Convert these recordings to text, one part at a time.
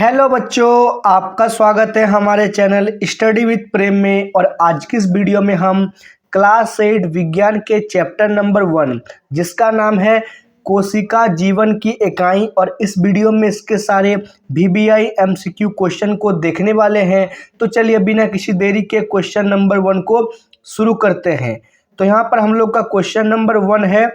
Hello बच्चों, आपका स्वागत है हमारे चैनल स्टडी विद प्रेम में। और आज की इस वीडियो में हम क्लास 8 विज्ञान के चैप्टर नंबर 1 जिसका नाम है कोशिका जीवन की इकाई, और इस वीडियो में इसके सारे VBI MCQ क्वेश्चन को देखने वाले हैं। तो चलिए बिना किसी देरी के क्वेश्चन नंबर 1 को शुरू करते हैं। तो यहाँ पर हम लोग का क्वेश्चन नंबर 1 है,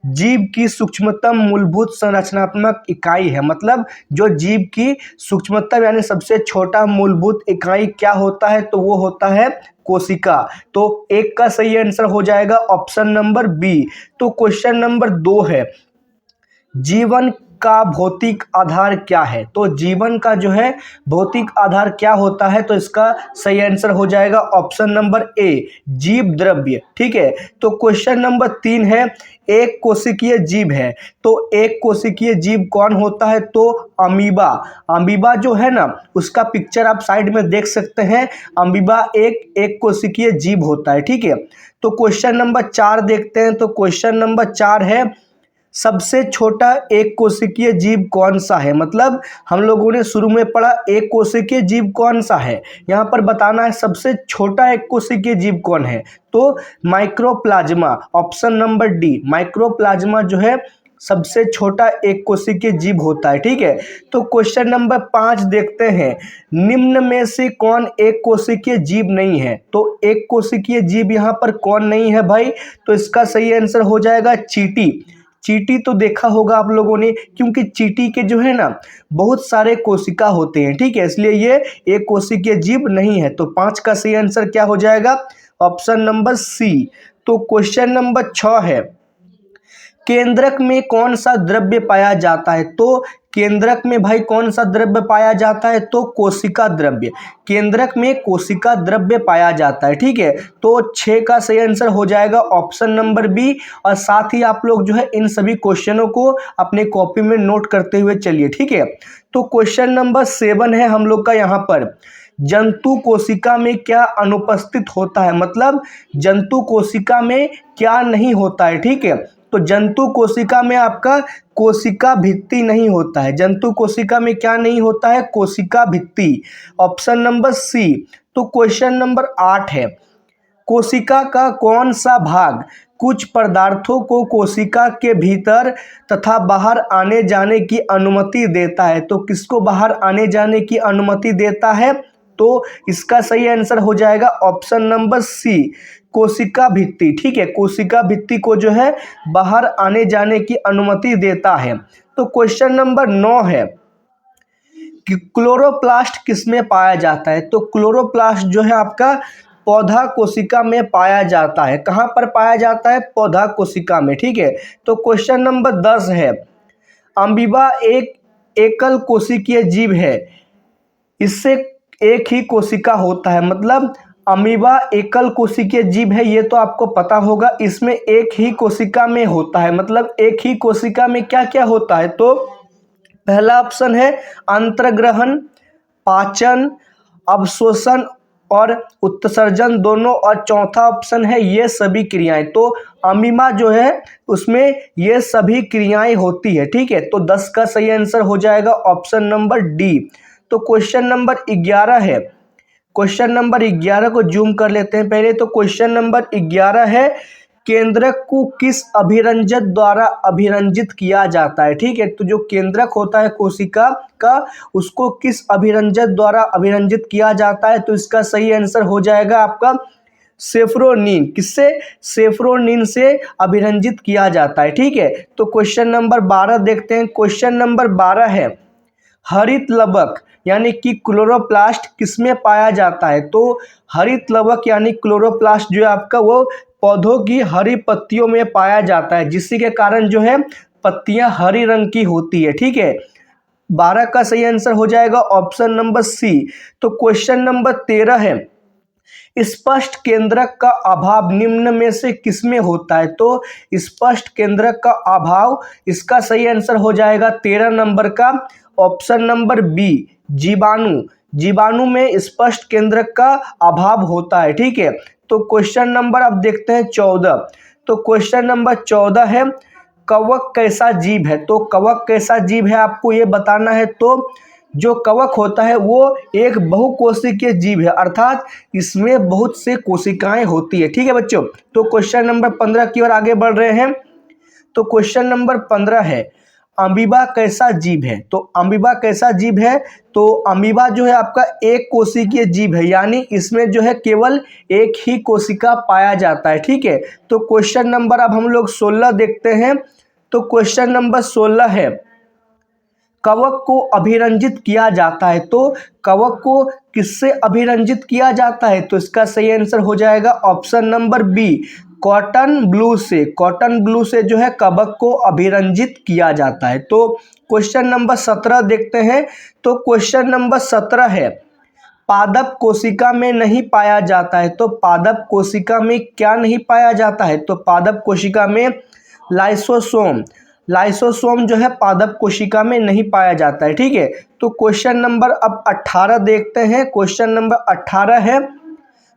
जीव की सूक्ष्मतम मूलभूत संरचनात्मक इकाई है। मतलब जो जीव की सूक्ष्मतम यानी सबसे छोटा मूलभूत इकाई क्या होता है, तो वो होता है कोशिका। तो एक का सही आंसर हो जाएगा ऑप्शन नंबर बी। तो क्वेश्चन नंबर 2 है, जीवन का भौतिक आधार क्या है। तो जीवन का जो है भौतिक आधार क्या होता है, तो इसका सही आंसर हो जाएगा ऑप्शन नंबर ए, जीव द्रव्य। ठीक है। तो क्वेश्चन नंबर 3 है, एक कोशिकीय जीव है। तो एक कोशिकीय जीव कौन होता है, तो अमीबा। अमीबा जो है ना, उसका पिक्चर आप साइड में देख सकते हैं। अमीबा एक कोशिकीय जीव होता है। ठीक है। तो क्वेश्चन नंबर 4 देखते हैं। तो क्वेश्चन नंबर 4 है, सबसे छोटा एक कोशिकीय जीव कौन सा है। मतलब हम लोगों ने शुरू में पढ़ा एक कोशिकीय जीव कौन सा है, यहाँ पर बताना है सबसे छोटा एक कोशिकीय जीव कौन है। तो mycoplasma, option number D, mycoplasma जो है सबसे छोटा एक कोशिकीय जीव होता है। ठीक है। तो क्वेश्चन नंबर 5 देखते हैं, निम्न में से कौन एक कोशिकीय जीव नहीं है। तो एक कोशिकीय जीव यहाँ पर कौन नहीं है भाई, तो इसका सही आंसर हो जाएगा चींटी। चींटी तो देखा होगा आप लोगों ने, क्योंकि चींटी के जो है ना बहुत सारे कोशिका होते हैं। ठीक है, इसलिए ये एक कोशिकीय जीव नहीं है। तो 5 का सही आंसर क्या हो जाएगा, ऑप्शन नंबर सी। तो क्वेश्चन नंबर 6 है, केंद्रक में कौन सा द्रव्य पाया जाता है। तो केंद्रक में भाई कौन सा द्रव्य पाया जाता है, तो कोशिका द्रव्य। केंद्रक में कोशिका द्रव्य पाया जाता है। ठीक है। तो 6 का सही आंसर हो जाएगा ऑप्शन नंबर बी। और साथ ही आप लोग जो है इन सभी क्वेश्चनों को अपने कॉपी में नोट करते हुए चलिए। ठीक है। तो क्वेश्चन नंबर 7 है हम लोग का, यहाँ पर जंतु कोशिका में क्या अनुपस्थित होता है। मतलब जंतु कोशिका में क्या नहीं होता है। ठीक है। तो जंतु कोशिका में आपका कोशिका भित्ति नहीं होता है। जंतु कोशिका में क्या नहीं होता है, कोशिका भित्ति, ऑप्शन नंबर सी। तो क्वेश्चन नंबर 8 है, कोशिका का कौन सा भाग कुछ पदार्थों को कोशिका के भीतर तथा बाहर आने जाने की अनुमति देता है। तो किसको बाहर आने जाने की अनुमति देता है, तो इसका सही आंसर हो जाएगा ऑप्शन नंबर सी, कोशिका भित्ति। ठीक है, कोशिका भित्ति को जो है बाहर आने जाने की अनुमति देता है। तो क्वेश्चन नंबर 9 है कि क्लोरोप्लास्ट किसमें पाया जाता है। तो क्लोरोप्लास्ट जो है आपका पौधा कोशिका में पाया जाता है। कहाँ पर पाया जाता है, पौधा कोशिका में। ठीक है। तो क्वेश्चन नंबर 10 है, अमीबा एक एकल कोशिकीय जीव है, इससे एक ही कोशिका होता है। मतलब अमीबा एकल कोशिकीय जीव है, ये तो आपको पता होगा। इसमें एक ही कोशिका में होता है। मतलब एक ही कोशिका में क्या क्या होता है, तो पहला ऑप्शन है अंतर्ग्रहण, पाचन, अवशोषण और उत्सर्जन दोनों, और चौथा ऑप्शन है ये सभी क्रियाएं। तो अमीबा जो है उसमें ये सभी क्रियाएं होती है। ठीक है। तो 10 का सही आंसर हो जाएगा ऑप्शन नंबर डी। तो क्वेश्चन नंबर 11 है, क्वेश्चन नंबर 11 को जूम कर लेते हैं पहले। तो क्वेश्चन नंबर 11 है, केंद्रक को किस अभिरंजक द्वारा अभिरंजित किया जाता है। ठीक है। तो जो केंद्रक होता है कोशिका का, उसको किस अभिरंजक द्वारा अभिरंजित किया जाता है, तो इसका सही आंसर हो जाएगा आपका सेफ्रोनीन। किससे, सेफ्रोनीन से अभिरंजित किया जाता है। ठीक है। तो क्वेश्चन नंबर 12 देखते हैं। क्वेश्चन नंबर 12 है, हरित लवक यानी कि क्लोरोप्लास्ट किसमें पाया जाता है। तो हरित लवक यानी क्लोरोप्लास्ट जो है आपका वो पौधों की हरी पत्तियों में पाया जाता है, जिसके के कारण जो है पत्तियां हरी रंग की होती है। ठीक है। 12 का सही आंसर हो जाएगा ऑप्शन नंबर सी। तो क्वेश्चन नंबर 13 है, स्पष्ट केंद्रक का अभाव निम्न में से किसमें होता है। तो स्पष्ट केंद्रक का अभाव, इसका सही आंसर हो जाएगा 13 नंबर का ऑप्शन नंबर बी, जीवाणु। जीवाणु में स्पष्ट केंद्रक का अभाव होता है। ठीक है। तो क्वेश्चन नंबर अब देखते हैं 14। तो क्वेश्चन नंबर 14 है, कवक कैसा जीव है। तो कवक कैसा जीव है आपको ये बताना है। तो जो कवक होता है वो एक बहुकोशिकीय जीव है, अर्थात इसमें बहुत से कोशिकाएं होती है। ठीक है बच्चों, तो क्वेश्चन नंबर 15 की ओर आगे बढ़ रहे हैं। तो क्वेश्चन नंबर 15 है, अमीबा कैसा जीव है? तो अमीबा कैसा जीव है? तो अमीबा जो है आपका एक कोशिकीय जीव है, यानी इसमें जो है केवल एक ही कोशिका पाया जाता है। ठीक है, तो क्वेश्चन नंबर अब हम लोग 16 देखते हैं। तो क्वेश्चन नंबर 16 है, कवक को अभिरंजित किया जाता है। तो कवक को किससे अभिरंजित किया जाता है? तो इसका सही आंसर हो जाएगा option number B, cotton blue से। कॉटन ब्लू से जो है कवक को अभिरंजित किया जाता है। तो क्वेश्चन नंबर 17 देखते हैं। तो क्वेश्चन नंबर 17 है, पादप कोशिका में नहीं पाया जाता है। तो पादप कोशिका में क्या नहीं पाया जाता है? तो पादप कोशिका में लाइसोसोम, लाइसोसोम जो है पादप कोशिका में नहीं पाया जाता है। ठीक है, तो क्वेश्चन नंबर अब 18 देखते हैं। क्वेश्चन नंबर 18 है,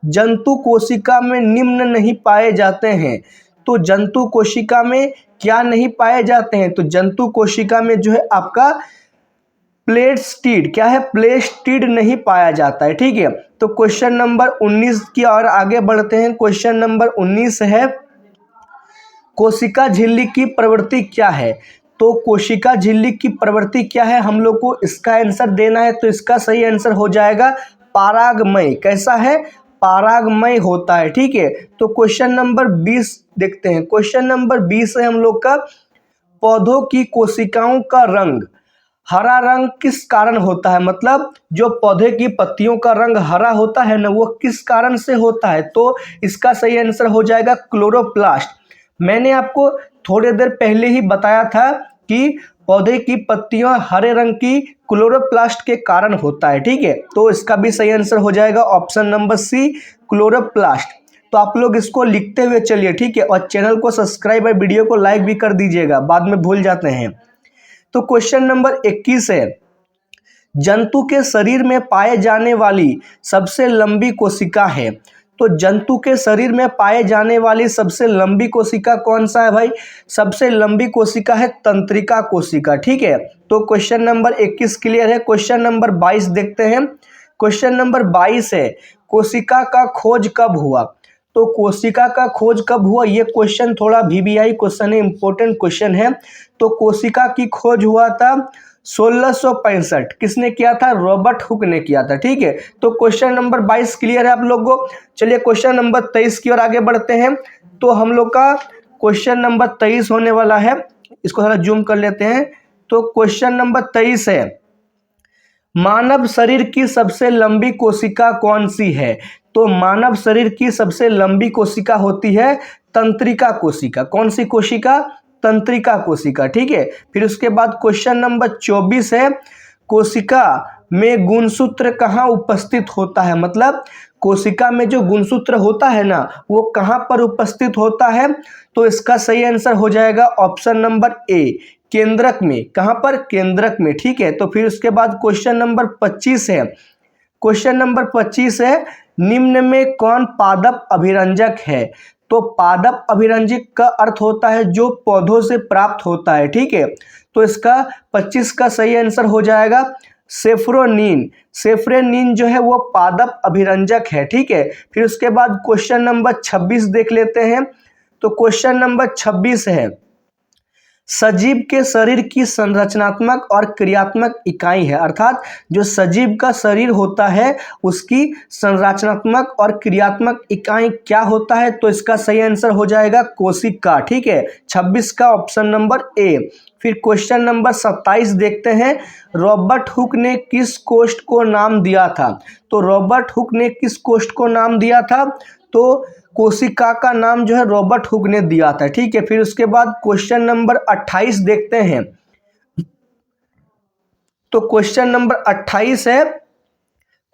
जंतु कोशिका में निम्न नहीं पाए जाते हैं। तो जंतु कोशिका में क्या नहीं पाए जाते हैं? तो जंतु कोशिका में जो है आपका प्लेस्टिड, क्या है? प्लेस्टिड नहीं पाया जाता है। ठीक है, तो क्वेश्चन नंबर 19 की ओर आगे बढ़ते हैं। क्वेश्चन नंबर 19 है, कोशिका झिल्ली की प्रवृत्ति क्या है? तो कोशिका झिल्ली की प्रवृत्ति क्या है, हम लोग को इसका आंसर देना है। तो इसका सही आंसर हो जाएगा पारागमय। कैसा है? पारागमय होता है। ठीक है, तो क्वेश्चन नंबर 20 देखते हैं। क्वेश्चन नंबर 20 है हम लोग का, पौधों की कोशिकाओं का रंग हरा रंग किस कारण होता है? मतलब जो पौधे की पत्तियों का रंग हरा होता है ना, वो किस कारण से होता है? तो इसका सही आंसर हो जाएगा क्लोरोप्लास्ट। मैंने आपको थोड़ी देर पहले ही बताया था कि पौधे की पत्तियां हरे रंग की क्लोरोप्लास्ट के कारण होता है। ठीक है, तो इसका भी सही आंसर हो जाएगा ऑप्शन नंबर सी, क्लोरोप्लास्ट। तो आप लोग इसको लिखते हुए चलिए। ठीक है, और चैनल को सब्सक्राइब और वीडियो को लाइक भी कर दीजिएगा, बाद में भूल जाते हैं। तो क्वेश्चन नंबर 21 है, जंतु के शरीर में पाए जाने वाली सबसे लंबी कोशिका है। तो जंतु के शरीर में पाए जाने वाली सबसे लंबी कोशिका कौन सा है भाई? सबसे लंबी कोशिका है तंत्रिका कोशिका। ठीक है, तो क्वेश्चन नंबर 21 क्लियर है। क्वेश्चन नंबर 22 देखते हैं। क्वेश्चन नंबर 22 है, कोशिका का खोज कब हुआ? तो कोशिका का खोज कब हुआ? ये क्वेश्चन थोड़ा VBI क्वेश्चन है, इंपॉर्टेंट क्वेश्चन है। तो कोशिका की खोज हुआ था 1665। किसने किया था? रॉबर्ट हुक ने किया था। ठीक है, तो क्वेश्चन नंबर 22 क्लियर है आप लोगों को। चलिए क्वेश्चन नंबर 23 की ओर आगे बढ़ते हैं। तो हम लोग का क्वेश्चन नंबर 23 होने वाला है, इसको थोड़ा जूम कर लेते हैं। तो क्वेश्चन नंबर 23 है, मानव शरीर की सबसे लंबी कोशिका कौन सी है? तो मानव शरीर की सबसे लंबी कोशिका होती है तंत्रिका कोशिका। कौन सी कोशिका? तंत्रिका कोशिका। ठीक है, फिर उसके बाद क्वेश्चन नंबर 24 है, कोशिका में गुणसूत्र कहाँ उपस्थित होता है? मतलब कोशिका में जो गुणसूत्र होता है ना, वो कहाँ पर उपस्थित होता है? तो इसका सही आंसर हो जाएगा ऑप्शन नंबर ए, केंद्रक में। कहाँ पर? केंद्रक में। ठीक है, तो फिर उसके बाद क्वेश्चन नंबर 25 है। क्वेश्चन नंबर 25 है, निम्न में कौन पादप अभिरंजक है? तो पादप अभिरंजक का अर्थ होता है जो पौधों से प्राप्त होता है। ठीक है, तो इसका 25 का सही आंसर हो जाएगा सेफ्रोनीन। सेफ्रोनीन जो है वो पादप अभिरंजक है। ठीक है, फिर उसके बाद क्वेश्चन नंबर 26 देख लेते हैं। तो क्वेश्चन नंबर 26 है, सजीव के शरीर की संरचनात्मक और क्रियात्मक इकाई है। अर्थात जो सजीव का शरीर होता है उसकी संरचनात्मक और क्रियात्मक इकाई क्या होता है? तो इसका सही आंसर हो जाएगा कोशिका। ठीक है, 26 का ऑप्शन नंबर ए। फिर क्वेश्चन नंबर 27 देखते हैं, रॉबर्ट हुक ने किस कोष्ठ को नाम दिया था? तो रॉबर्ट हुक ने किस कोष्ठ को नाम दिया था? तो कोशिका का नाम जो है रॉबर्ट हुक ने दिया था। ठीक है, फिर उसके बाद क्वेश्चन नंबर 28 देखते हैं। तो क्वेश्चन नंबर 28 है,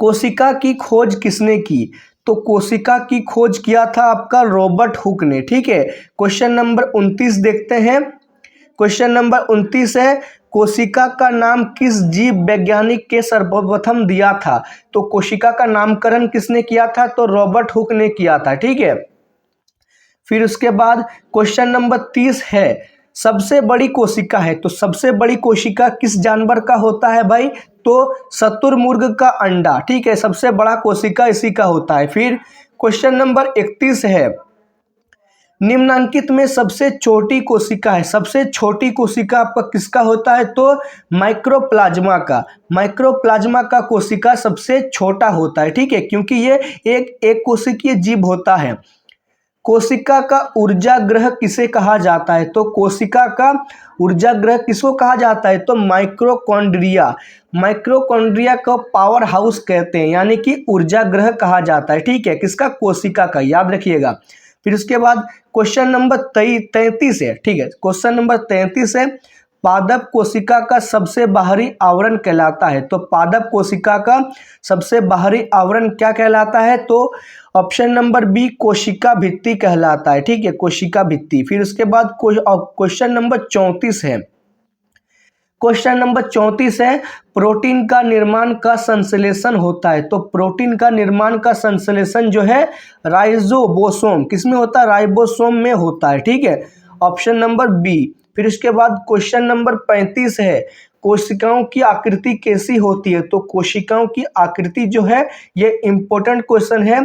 कोशिका की खोज किसने की? तो कोशिका की खोज किया था आपका रॉबर्ट हुक ने। ठीक है, क्वेश्चन नंबर 29 देखते हैं। क्वेश्चन नंबर 29 है, कोशिका का नाम किस जीव वैज्ञानिक के सर्वप्रथम दिया था? तो कोशिका का नामकरण किसने किया था? तो रॉबर्ट हुक ने किया था। ठीक है, फिर उसके बाद क्वेश्चन नंबर 30 है, सबसे बड़ी कोशिका है, तो सबसे बड़ी कोशिका किस जानवर का होता है भाई? तो शुतुरमुर्ग का अंडा, ठीक है, सबसे बड़ा कोशिका इसी का होता है। फिर क्वेश्चन नंबर 31 है, निम्नांकित में सबसे छोटी कोशिका है, सबसे छोटी कोशिका आपका किसका होता है? तो माइक्रोप्लाज्मा का, माइक्रोप्लाज्मा का कोशिका सबसे छोटा होता है, ठीक है, क्योंकि ये एक कोशिकीय जीव होता है। कोशिका का ऊर्जा ग्रह किसे कहा जाता है? तो कोशिका का ऊर्जा ग्रह किसको कहा जाता है? तो माइक्रोकॉन्ड्रिया, माइक्रोकॉन्ड्रिया को पावर हाउस कहते हैं, यानी कि ऊर्जा ग्रह कहा जाता है, ठीक है, किसका? कोशिका का, याद रखिएगा। फिर उसके बाद क्वेश्चन नंबर 33 है, ठीक है, क्वेश्चन नंबर 33 है, पादप कोशिका का सबसे बाहरी आवरण कहलाता है। तो पादप कोशिका का सबसे बाहरी आवरण क्या कहलाता है? तो ऑप्शन नंबर बी कोशिका भित्ति कहलाता है, ठीक है, कोशिका भित्ति। फिर उसके बाद क्वेश्चन नंबर 34 है, क्वेश्चन नंबर 34 है, प्रोटीन का निर्माण का संश्लेषण होता है। तो प्रोटीन का निर्माण का संश्लेषण जो है राइबोसोम, किसमें होता है? राइबोसोम में होता है, ठीक है, ऑप्शन नंबर बी। फिर इसके बाद क्वेश्चन नंबर 35 है, कोशिकाओं की आकृति कैसी होती है? तो कोशिकाओं की आकृति जो है ये इंपॉर्टेंट क्वेश्चन है।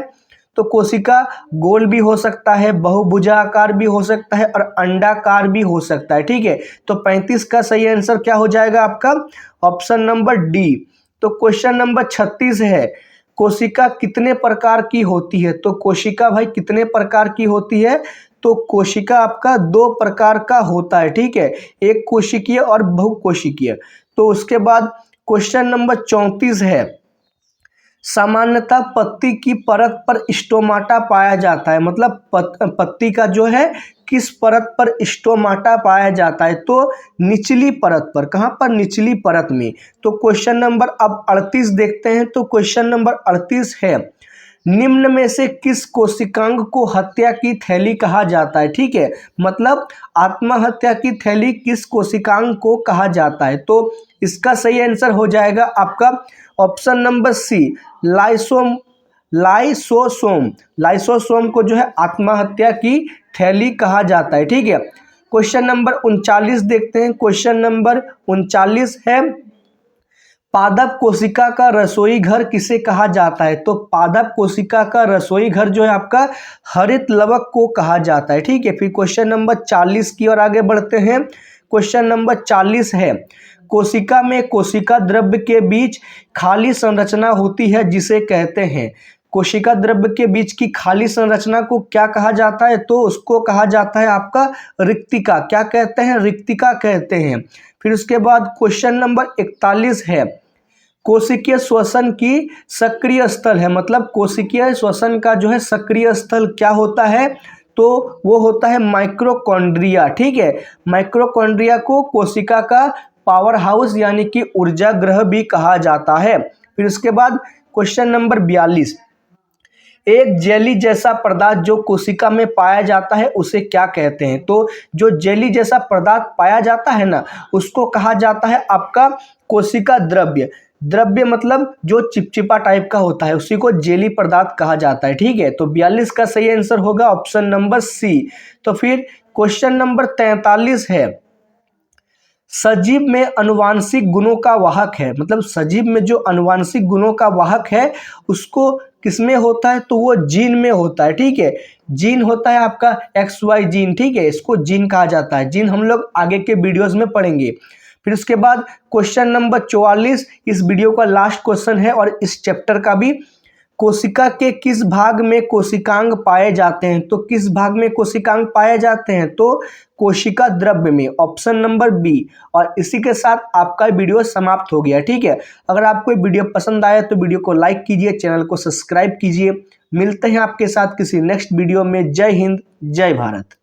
तो कोशिका गोल भी हो सकता है, बहुभुजाकार भी हो सकता है और अंडाकार भी हो सकता है, ठीक है। तो 35 का सही आंसर क्या हो जाएगा आपका? Option number D. तो क्वेश्चन नंबर 36 है, कोशिका कितने प्रकार की होती है? तो कोशिका भाई कितने प्रकार की होती है? तो कोशिका आपका 2 प्रकार का होता है, ठीक है, एक कोशिकीय और बहुकोशिकीय। तो उसके बाद क्वेश्चन नंबर 34 है, सामान्यतः पत्ती की परत पर स्टोमाटा पाया जाता है, मतलब पत्ती का जो है किस परत पर स्टोमाटा पाया जाता है? तो निचली परत पर। कहाँ पर? निचली परत में। तो क्वेश्चन नंबर अब 38 देखते हैं। तो क्वेश्चन नंबर 38 है, निम्न में से किस कोशिकांग को हत्या की थैली कहा जाता है? ठीक है, मतलब आत्महत्या की थैली किस कोशिकांग को कहा जाता है? तो इसका सही आंसर हो जाएगा आपका option number C, lysosome. Lysosome को जो है आत्महत्या की थैली कहा जाता है, ठीक है। क्वेश्चन नंबर 39 देखते हैं। क्वेश्चन नंबर 39 है, पादप कोशिका का रसोई घर किसे कहा जाता है? तो पादप कोशिका का रसोई घर जो है आपका हरित लवक को कहा जाता है, ठीक है। फिर क्वेश्चन नंबर 40 की ओर आगे बढ़ते हैं। क्वेश्चन नंबर 40 है, कोशिका में कोशिका द्रव्य के बीच खाली संरचना होती है जिसे कहते हैं। कोशिका द्रव्य के बीच की खाली संरचना को क्या कहा जाता है? तो उसको कहा जाता है आपका रिक्तिका। क्या कहते हैं? रिक्तिका कहते हैं। फिर उसके बाद क्वेश्चन नंबर 41 है, कोशिकीय श्वसन की सक्रिय स्थल है, मतलब कोशिकीय श्वसन का जो है सक्रिय स्थल क्या होता है? तो वो होता है माइक्रोकॉन्ड्रिया, ठीक है। माइक्रोकॉन्ड्रिया को कोशिका का पावर हाउस यानी कि ऊर्जा ग्रह भी कहा जाता है। फिर उसके बाद क्वेश्चन नंबर 42, एक जेली जैसा पदार्थ जो कोशिका में पाया जाता है उसे क्या कहते हैं? तो जो जेली जैसा पदार्थ पाया जाता है ना, उसको कहा जाता है आपका कोशिका द्रव्य। द्रव्य मतलब जो चिपचिपा टाइप का होता है उसी को जेली पदार्थ कहा जाता है, ठीक है। तो 42 का सही आंसर होगा ऑप्शन नंबर सी। तो फिर क्वेश्चन नंबर 43 है, सजीव में अनुवांशिक गुणों का वाहक है, मतलब सजीव में जो अनुवांशिक गुणों का वाहक है उसको किसमें होता है? तो वो जीन में होता है, ठीक है। जीन होता है आपका XY जीन, ठीक है, इसको जीन कहा जाता है। जीन हम लोग आगे के वीडियोस में पढ़ेंगे। फिर उसके बाद क्वेश्चन नंबर 44 इस वीडियो का लास्ट क्वेश्चन है और इस चैप्टर का भी, कोशिका के किस भाग में कोशिकांग पाए जाते हैं? तो किस भाग में कोशिकांग पाए जाते हैं? तो कोशिका द्रव्य में, ऑप्शन नंबर बी। और इसी के साथ आपका वीडियो समाप्त हो गया, ठीक है। अगर आपको वीडियो पसंद आया तो वीडियो को लाइक कीजिए, चैनल को सब्सक्राइब कीजिए। मिलते हैं आपके साथ किसी नेक्स्ट वीडियो में। जय हिंद, जय भारत।